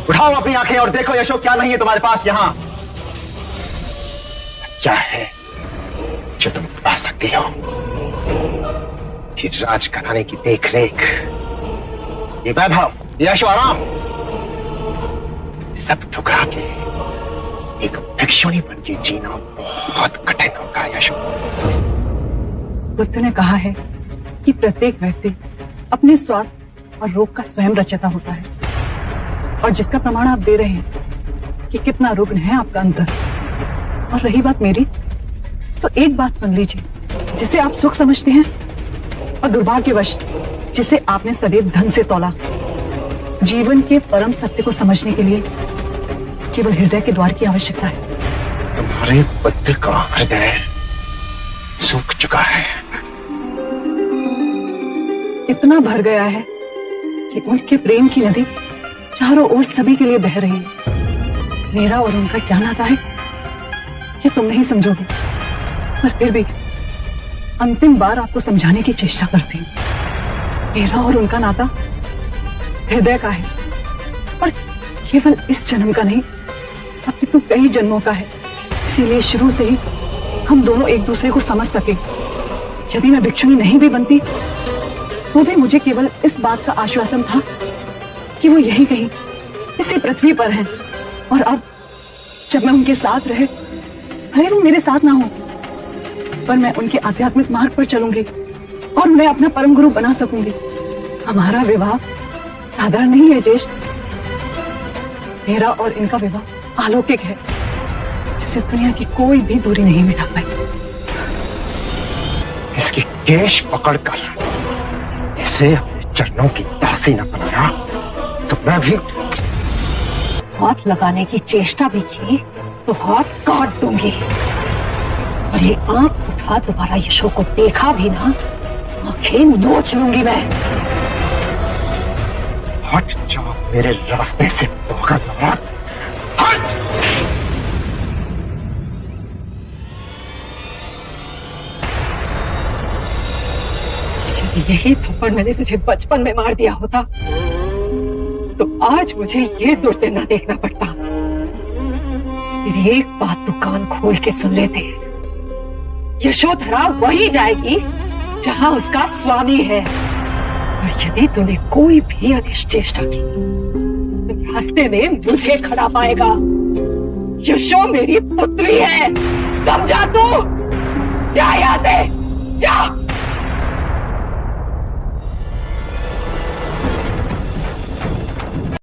उठाओ अपनी आंखें और देखो यशो, क्या नहीं है तुम्हारे पास यहाँ? क्या है जो तुम पा सकती हो? राज घराने की देख रेख, ये वैभव, ये ऐशो आराम, सब ठुकरा के एक भिक्षुणी बन के जीना बहुत कठिन होगा यशो। बुद्ध ने कहा है कि प्रत्येक व्यक्ति अपने स्वास्थ्य और रोग का स्वयं रचयिता होता है, और जिसका प्रमाण आप दे रहे हैं कि कितना रुग्ण है आपका अंतर। और रही बात मेरी, तो एक बात सुन लीजिए, जिसे आप सुख समझते हैं और दुर्भाग्यवश जिसे आपने सदैव धन से तौला, जीवन के परम सत्य को समझने के लिए केवल हृदय के द्वार की आवश्यकता है। तुम्हारे बुद्ध का हृदय सूख चुका है, इतना भर गया है कि उनके प्रेम की नदी चारों ओर सभी के लिए बह रही है। मेरा और उनका क्या नाता है ये तुम नहीं समझोगे, पर फिर भी अंतिम बार आपको समझाने की चेष्टा करती हूँ। मेरा और उनका नाता हृदय का है, और केवल इस जन्म का नहीं, अपितु कई जन्मों का है। इसीलिए शुरू से ही हम दोनों एक दूसरे को समझ सके। यदि मैं भिक्षुणी नहीं भी बनती तो भी मुझे केवल इस बात का आश्वासन था कि वो यही कहीं इसी पृथ्वी पर हैं, और अब जब मैं उनके साथ रहे, भले वो मेरे साथ ना हो, पर मैं उनके आध्यात्मिक मार्ग पर चलूंगी और उन्हें अपना परम गुरु बना सकूंगी। हमारा विवाह साधारण नहीं है ज्येष्ठ, मेरा और इनका विवाह अलौकिक है, जिसे दुनिया की कोई भी दूरी नहीं मिटा पाई। इसकी केश पकड़कर इसे अपने चरणों की दासी न बनाया तो मैं भी हाथ लगाने की चेष्टा भी की तो हाथ काट दूंगी, और ये आंख उठा दोबारा यशो को देखा भी ना, आंखें नोच लूंगी मैं। हट जाओ मेरे रास्ते से, हट। यदि यही थप्पड़ मैंने तुझे बचपन में मार दिया होता तो आज मुझे ये दुर्दिन न देखना पड़ता। मेरी एक बात तू कान खोल के सुन लेते, यशोधरा वही जाएगी जहां उसका स्वामी है, और यदि तूने कोई भी अनिष्ट चेष्टा की तो रास्ते में मुझे खड़ा पाएगा। यशो मेरी पुत्री है, समझा तू? जा यहां से, जा।